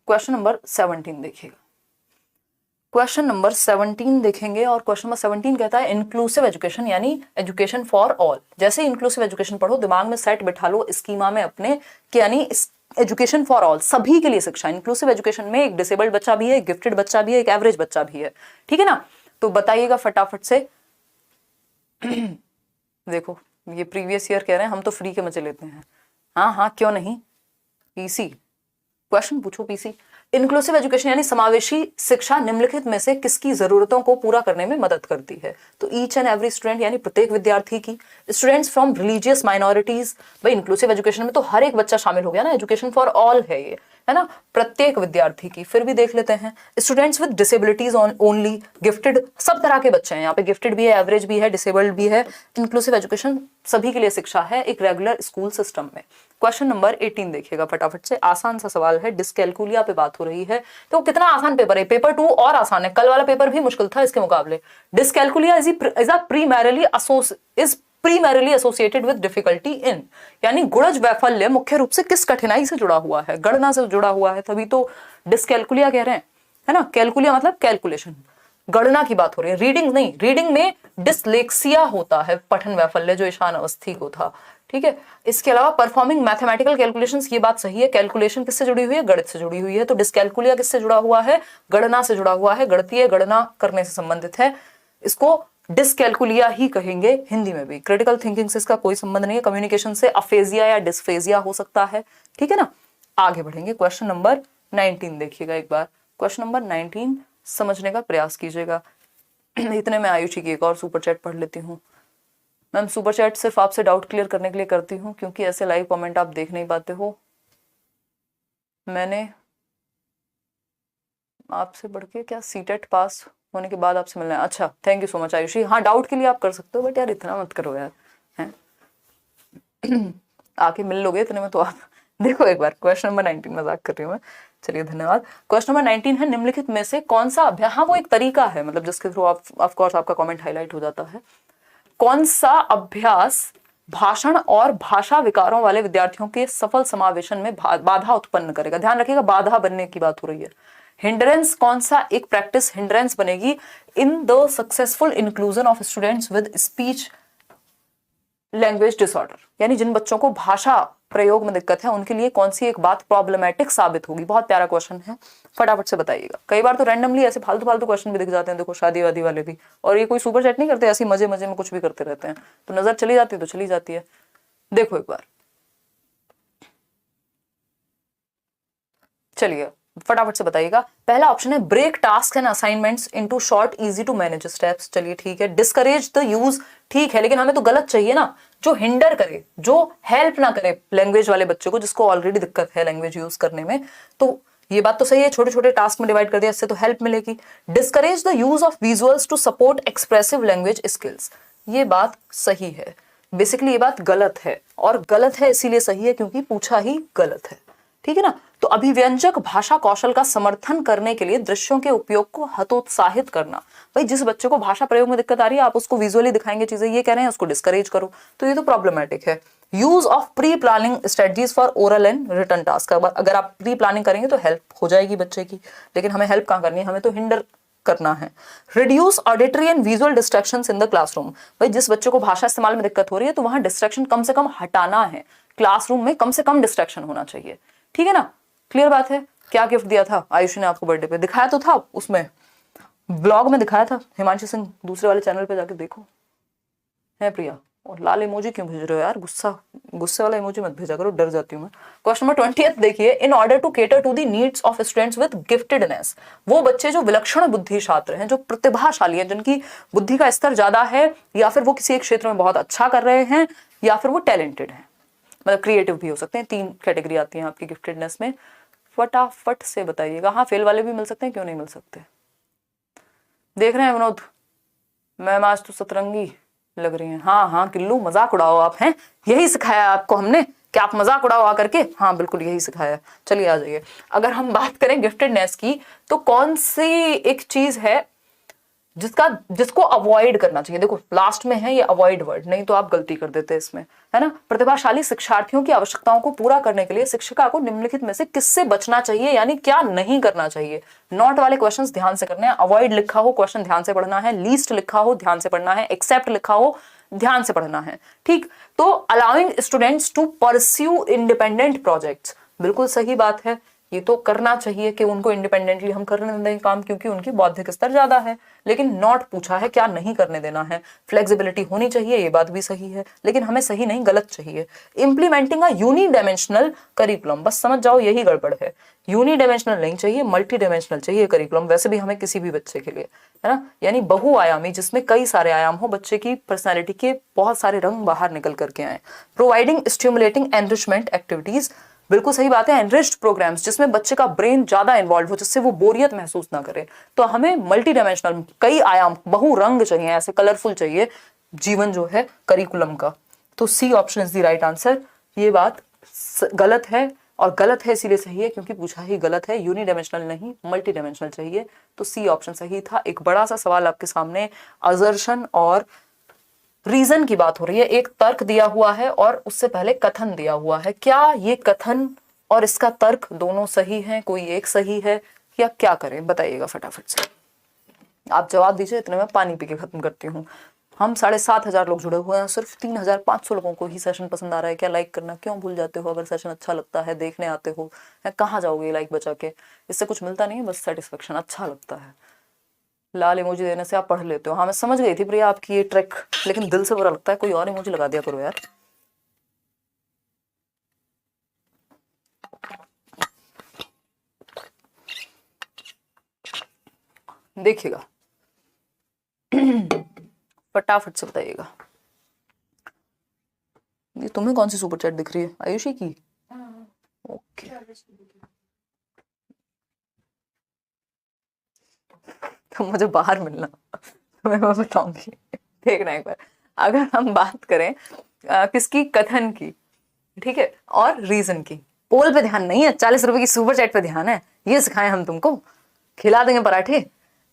Question number 17 देखिएगा। Question number 17 देखेंगे और क्वेश्चन नंबर 17 कहता है इंक्लूसिव एजुकेशन यानी एजुकेशन फॉर ऑल। जैसे इंक्लूसिव एजुकेशन पढ़ो, दिमाग में सेट बिठा लो स्कीमा में अपने कि यानी एजुकेशन फॉर ऑल, सभी के लिए शिक्षा। इंक्लूसिव एजुकेशन में एक डिसेबल्ड बच्चा भी है, एक गिफ्टेड बच्चा भी है, एक एवरेज बच्चा भी है, ठीक है ना। तो बताइएगा फटाफट से। देखो ये प्रीवियस ईयर कह रहे हैं, हम तो फ्री के मजे लेते हैं। हाँ हाँ क्यों नहीं, पीसी क्वेश्चन पूछो। पीसी इंक्लूसिव एजुकेशन यानी समावेशी शिक्षा निम्नलिखित में से किसकी जरूरतों को पूरा करने में मदद करती है। तो ईच एंड एवरी स्टूडेंट यानी प्रत्येक विद्यार्थी की। स्टूडेंट्स फ्रॉम रिलीजियस माइनॉरिटीज, भाई इंक्लूसिव एजुकेशन में तो हर एक बच्चा शामिल हो गया ना, एजुकेशन फॉर ऑल है ये, है ना, प्रत्येक विद्यार्थी की। फिर भी देख लेते हैं students with disabilities only, gifted, सब तरह के बच्चे हैं यहाँ पे, गिफ्टेड भी है, एवरेज भी है, डिसेबल्ड भी है। इंक्लूसिव एजुकेशन सभी के लिए शिक्षा है एक रेगुलर स्कूल सिस्टम में। क्वेश्चन नंबर 18 देखिएगा फटाफट से, आसान सा सवाल है, डिस्कैलकुलिया पे बात हो रही है। तो कितना आसान पेपर है, पेपर 2 और आसान है, कल वाला पेपर भी मुश्किल था इसके मुकाबले। Dyscalculia is primarily associated with difficulty in, यानी गुणज वैफल्य मुख्य रूप से किस कठिनाई से जुड़ा हुआ है, गणना से जुड़ा हुआ है, तभी तो डिस्कैलकुलिया कह रहे हैं, है ना। कैलकुलिया मतलब कैलकुलेशन, गणना की बात हो रही है, रीडिंग नहीं। रीडिंग में डिसलेक्सिया होता है, पठन वैफल्य, जो ईशान अवस्थी को था, ठीक है। इसके अलावा परफॉर्मिंग मैथमेटिकल कैलकुलेशंस, ये बात सही है, कैलकुलेशन किससे जुड़ी हुई है, गणित से जुड़ी हुई है। तो डिस्कैलकुलिया किससे जुड़ा हुआ है, गणना से जुड़ा हुआ है, गणितीय गणना करने से संबंधित है, इसको डिस्कैलकुलिया ही कहेंगे हिंदी में भी। क्रिटिकल थिंकिंग से इसका कोई संबंध नहीं है, कम्युनिकेशन से अफेजिया या डिस्फेजिया हो सकता है, ठीक है ना। आगे बढ़ेंगे, क्वेश्चन नंबर 19 देखिएगा एक बार। क्वेश्चन नंबर 19 समझने का प्रयास कीजिएगा। इतने में आयुषी की एक और सुपर चैट पढ़ लेती हूँ। मैम सुपर चैट सिर्फ आपसे डाउट क्लियर करने के लिए करती हूँ, क्योंकि ऐसे लाइव कमेंट आप देख नहीं पाते हो। मैंने आपसे बढ़ के क्या सीटेट पास होने के बाद आपसे मिलना है। अच्छा thank you so much Ayushi. हाँ डाउट के लिए आप कर सकते हो, बट यार इतना मत करो यार, हैं। आके मिल लोगे इतने में तो आप। देखो एक बार क्वेश्चन नंबर 19, मजाक कर रही हूँ मैं, चलिए धन्यवाद। क्वेश्चन नंबर 19 है निम्नलिखित में से कौन सा अभ्यास, हाँ वो एक तरीका है, मतलब जिसके थ्रू आप ऑफ कोर्स आपका कमेंट हाईलाइट हो जाता है। कौन सा अभ्यास भाषण और भाषा विकारों वाले विद्यार्थियों के सफल समावेशन में बाधा उत्पन्न करेगा। ध्यान रखिएगा बाधा बनने की बात हो रही है। हिंड्रेंस कौन सा एक प्रैक्टिस हिंड्रेंस बनेगी in the successful inclusion of students with speech language disorder, यानी जिन बच्चों को भाषा प्रयोग में दिक्कत है उनके लिए कौन सी एक बात प्रॉब्लमेटिक साबित होगी। बहुत प्यारा क्वेश्चन है, फटाफट से बताइएगा। कई बार तो रैंडमली ऐसे फालतू फालतू क्वेश्चन भी दिख जाते हैं, देखो शादी वादी वाले भी, और ये कोई सुपर चैट नहीं करते, ऐसी मजे मजे में कुछ भी करते रहते हैं, तो नजर चली जाती है तो चली जाती है। देखो एक बार, चलिए फटाफट से बताइएगा। पहला ऑप्शन है break task and assignments into short easy to manage steps, चलिए ठीक है। डिस्करेज द यूज, ठीक है, लेकिन हमें तो गलत चाहिए ना, जो हिंडर करे, जो हेल्प ना करे लैंग्वेज वाले बच्चों को, जिसको ऑलरेडी दिक्कत है लैंग्वेज यूज करने में। तो ये बात तो सही है, छोटे छोटे टास्क में डिवाइड कर दिया, इससे तो हेल्प मिलेगी। Discourage the use of visuals to support expressive language skills, ये बात सही है। बेसिकली ये बात गलत है, और गलत है इसीलिए सही है क्योंकि पूछा ही गलत है, ठीक है ना। तो अभिव्यंजक भाषा कौशल का समर्थन करने के लिए दृश्यों के उपयोग को हतोत्साहित करना, भाई जिस बच्चे को भाषा प्रयोग में दिक्कत आ रही है आप उसको विजुअली दिखाएंगे चीजें, ये कह रहे हैं उसको डिस्करेज करो, तो ये तो प्रॉब्लमेटिक है। Use of pre planning strategies for oral and written task, अगर आप प्री प्लानिंग करेंगे तो हेल्प हो जाएगी बच्चे की, लेकिन हमें हेल्प कहाँ करनी है, हमें तो हिंडर करना है। Reduce auditory and visual distractions in the classroom, भाई जिस बच्चे को भाषा इस्तेमाल में दिक्कत हो रही है तो वहां डिस्ट्रैक्शन कम से कम हटाना है, क्लासरूम में कम से कम डिस्ट्रैक्शन होना चाहिए, ठीक है ना। क्लियर बात है। क्या गिफ्ट दिया था आयुषी ने आपको बर्थडे पे, दिखाया तो था उसमें, ब्लॉग में दिखाया था, हिमांशु सिंह दूसरे वाले चैनल पे जाके देखो, है प्रिया। और लाल इमोजी क्यों भेज रहे हो यार, गुस्से वाला इमोजी मत भेजा करो, डर जाती हूँ मैं। क्वेश्चन नंबर 20 देखिए, in order to cater to the needs of students with giftedness, वो बच्चे जो विलक्षण बुद्धि छात्र हैं, जो प्रतिभाशाली हैं, जिनकी बुद्धि का स्तर ज्यादा है, या फिर वो किसी एक क्षेत्र में बहुत अच्छा कर रहे हैं, या फिर वो टैलेंटेड हैं, मतलब क्रिएटिव भी हो सकते हैं, 3 कैटेगरी आती है आपकी गिफ्टेडनेस में। फटाफट से बताइएगा। हाँ फेल वाले भी मिल सकते हैं, क्यों नहीं मिल सकते। देख रहे हैं विनोद, मैम आज तो सतरंगी लग रही हैं। हाँ हाँ किल्लू मजाक उड़ाओ आप, हैं यही सिखाया आपको हमने कि आप मजाक उड़ाओ आकर के, हाँ बिल्कुल यही सिखाया। चलिए आ जाइए। अगर हम बात करें गिफ्टेडनेस की, तो कौन सी एक चीज है जिसको अवॉइड करना चाहिए। देखो लास्ट में है ये अवॉइड वर्ड, नहीं तो आप गलती कर देते इसमें, है ना। प्रतिभाशाली शिक्षार्थियों की आवश्यकताओं को पूरा करने के लिए शिक्षिका को निम्नलिखित में से किससे बचना चाहिए, यानी क्या नहीं करना चाहिए। नॉट वाले क्वेश्चंस ध्यान से करने हैं, अवॉइड लिखा हो क्वेश्चन ध्यान से पढ़ना है, लीस्ट लिखा हो ध्यान से पढ़ना है, एक्सेप्ट लिखा हो ध्यान से पढ़ना है, ठीक। तो allowing students to pursue independent projects, बिल्कुल सही बात है, ये तो करना चाहिए कि उनको इंडिपेंडेंटली हम करने दें काम, क्योंकि उनकी बौद्धिक स्तर ज्यादा है। लेकिन नॉट पूछा है क्या नहीं करने देना है। फ्लेक्सिबिलिटी होनी चाहिए, ये बात भी सही है, लेकिन हमें सही नहीं गलत चाहिए। इम्प्लीमेंटिंग अ यूनिडायमेंशनल करिकुलम, बस समझ जाओ यही गड़बड़ है। यूनिडायमेंशनल नहीं चाहिए, मल्टी डायमेंशनल चाहिए करिकुलम, वैसे भी हमें किसी भी बच्चे के लिए, है ना, यानी बहुआयामी जिसमें कई सारे आयाम हो, बच्चे की पर्सनैलिटी के बहुत सारे रंग बाहर निकल करके आए। प्रोवाइडिंग स्टिमुलेटिंग एनरिचमेंट एक्टिविटीज, बिल्कुल सही बात है। एनरिच्ड प्रोग्राम्स जिसमें बच्चे का ब्रेन ज्यादा इन्वॉल्व हो, जिससे वो बोरियत महसूस ना करे। तो हमें मल्टी डायमेंशनल, कई आयाम, बहु रंग चाहिए, ऐसे कलरफुल चाहिए जीवन जो है करिकुलम का। तो C option is the right answer. ये बात गलत है, और गलत है इसीलिए सही है क्योंकि पूछा ही गलत है, यूनिडायमेंशनल नहीं मल्टी डायमेंशनल चाहिए। तो सी ऑप्शन सही था। एक बड़ा सा सवाल आपके सामने, असर्शन और रीजन की बात हो रही है। एक तर्क दिया हुआ है और उससे पहले कथन दिया हुआ है। क्या ये कथन और इसका तर्क दोनों सही हैं, कोई एक सही है, या क्या करें बताइएगा फटाफट से। आप जवाब दीजिए, इतने में पानी पी के खत्म करती हूँ। हम 7,500 लोग जुड़े हुए हैं, सिर्फ 3,500 लोगों को ही सेशन पसंद आ रहा है। क्या लाइक करना क्यों भूल जाते हो? अगर सेशन अच्छा लगता है, देखने आते हो, कहाँ जाओगे लाइक बचा के? इससे कुछ मिलता नहीं है, बस सेटिस्फेक्शन, अच्छा लगता है। लाल इमोजी देने से आप पढ़ लेते हो। हाँ मैं समझ गई थी प्रिया आपकी ये ट्रिक, लेकिन दिल से बुरा लगता है। कोई और इमोजी लगा दिया करो यार। देखिएगा फटाफट से बताइएगा। ये तुम्हें कौन सी सुपर चैट दिख रही है? आयुषी की? ओके तो मुझे बाहर मिलना मैं बताऊंगी, देखना एक बार। अगर हम बात करें किसकी, कथन की, ठीक है, और रीजन की। पोल पे ध्यान नहीं है, 40 रुपए की सुपर चैट पे ध्यान है। ये सिखाएं हम तुमको, खिला देंगे पराठे।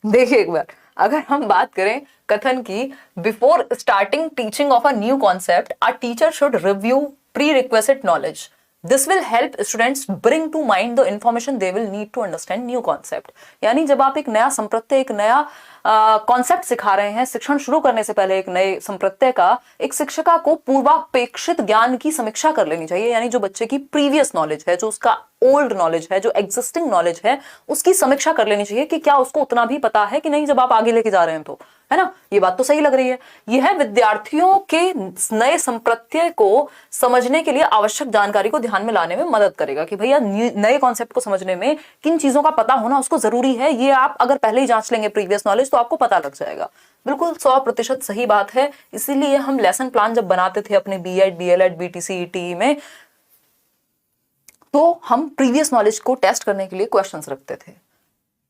देखिए एक बार, अगर हम बात करें कथन की, before starting teaching of a new concept a teacher should review pre requested knowledge. This will help students bring to mind the information they will need to understand new concept. यानी जब आप एक नया संप्रत्यय, एक नया कॉन्सेप्ट सिखा रहे हैं, शिक्षण शुरू करने से पहले एक नए संप्रत्यय का, एक शिक्षिका को पूर्वापेक्षित ज्ञान की समीक्षा कर लेनी चाहिए। यानी जो बच्चे की प्रीवियस नॉलेज है, जो उसका ओल्ड नॉलेज है, जो एग्जिस्टिंग नॉलेज है, उसकी समीक्षा कर लेनी चाहिए कि क्या उसको उतना भी पता है कि नहीं, जब आप आगे लेके जा रहे हैं तो, है ना। ये बात तो सही लग रही है। यह विद्यार्थियों के नए संप्रत्यय को समझने के लिए आवश्यक जानकारी को ध्यान में लाने में मदद करेगा कि भैया नए कॉन्सेप्ट को समझने में किन चीजों का पता होना उसको जरूरी है। ये आप अगर पहले ही जांच लेंगे प्रीवियस नॉलेज तो आपको पता लग जाएगा। बिल्कुल 100% सही बात है। इसीलिए हम लेसन प्लान जब बनाते थे अपने बीएड, डीएलएड, बीटीसी, ईटी में, तो हम प्रीवियस नॉलेज को टेस्ट करने के लिए क्वेश्चंस रखते थे।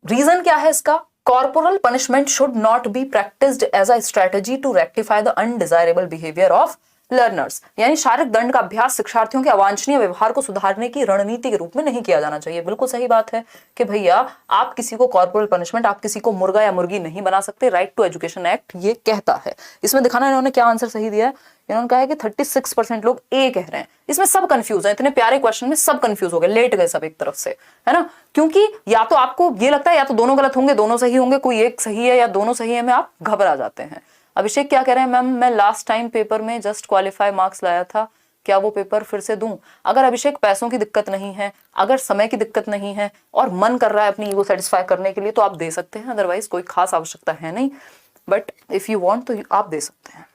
रीजन क्या है इसका? Corporal punishment should not be practised as a strategy to rectify the undesirable behaviour of learners. यानी शारीरिक दंड का अभ्यास शिक्षार्थियों के अवांछनीय व्यवहार को सुधारने की रणनीति के रूप में नहीं किया जाना चाहिए। बिल्कुल सही बात है कि भैया आप किसी को कॉर्पोरल पनिशमेंट, आप किसी को मुर्गा या मुर्गी नहीं बना सकते। राइट टू एजुकेशन एक्ट ये कहता है। इसमें दिखाना इन्होंने क्या आंसर सही दिया है। इन्होंने कहा है कि 36% लोग ए कह रहे हैं। इसमें सब कंफ्यूज है, इतने प्यारे क्वेश्चन में सब कंफ्यूज हो गए, लेट गए सब एक तरफ से, है ना। क्योंकि या तो आपको ये लगता है या तो दोनों गलत होंगे, दोनों सही होंगे, कोई एक सही है या दोनों सही है, में आप घबरा जाते हैं। अभिषेक क्या कह रहे हैं? मैम मैं लास्ट टाइम पेपर में जस्ट क्वालिफाई मार्क्स लाया था, क्या वो पेपर फिर से दूं? अगर अभिषेक पैसों की दिक्कत नहीं है, अगर समय की दिक्कत नहीं है और मन कर रहा है अपनी ईगो सेटिस्फाई करने के लिए तो आप दे सकते हैं, अदरवाइज कोई खास आवश्यकता है नहीं। बट इफ यू वांट तो आप दे सकते हैं,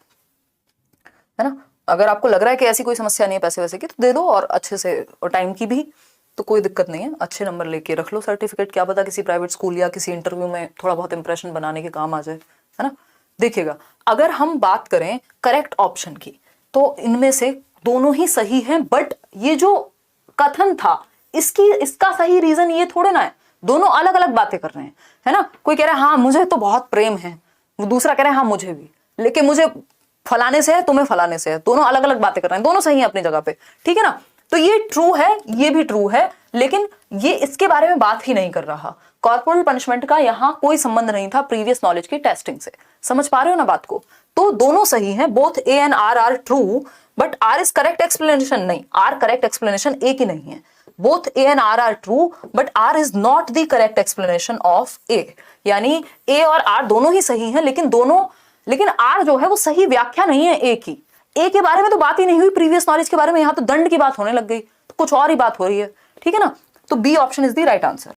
है ना। अगर आपको लग रहा है कि ऐसी कोई समस्या नहीं है पैसे वैसे की, तो दे दो, और अच्छे से, और टाइम की भी तो कोई दिक्कत नहीं है। अच्छे नंबर लेके रख लो सर्टिफिकेट, क्या पता किसी प्राइवेट स्कूल या किसी इंटरव्यू में थोड़ा बहुत इंप्रेशन बनाने के काम आ जाए, है ना। देखिएगा, अगर हम बात करें करेक्ट ऑप्शन की तो इनमें से दोनों ही सही हैं, बट ये जो कथन था इसका सही रीजन ये थोड़े ना है। दोनों अलग अलग बातें कर रहे हैं, है ना। कोई कह रहा है हाँ मुझे तो बहुत प्रेम है, वो दूसरा कह रहा है हाँ मुझे भी, लेकिन मुझे फलाने से है, तुम्हें फलाने से है। दोनों अलग अलग बातें कर रहे हैं, दोनों सही हैं अपनी जगह पे, ठीक है ना। तो ये ट्रू है, ये भी ट्रू है, लेकिन ये इसके बारे में बात ही नहीं कर रहा। कॉर्पोरल पनिशमेंट का यहां कोई संबंध नहीं था प्रीवियस नॉलेज की टेस्टिंग से। समझ पा रहे हो ना बात को? तो दोनों सही हैं, both A and R are true, but R is correct explanation नहीं, आर करेक्ट एक्सप्लेनेशन ए की नहीं है। Both A and R are true, but R is not the correct explanation of A. यानी ए और are दोनों ही सही हैं, लेकिन आर जो है वो सही व्याख्या नहीं है ए की। ए के बारे में तो बात ही नहीं हुई प्रीवियस नॉलेज के बारे में, यहां तो दंड की बात होने लग गई, तो कुछ और ही बात हो रही है। ठीक है ना? तो B option is the right answer.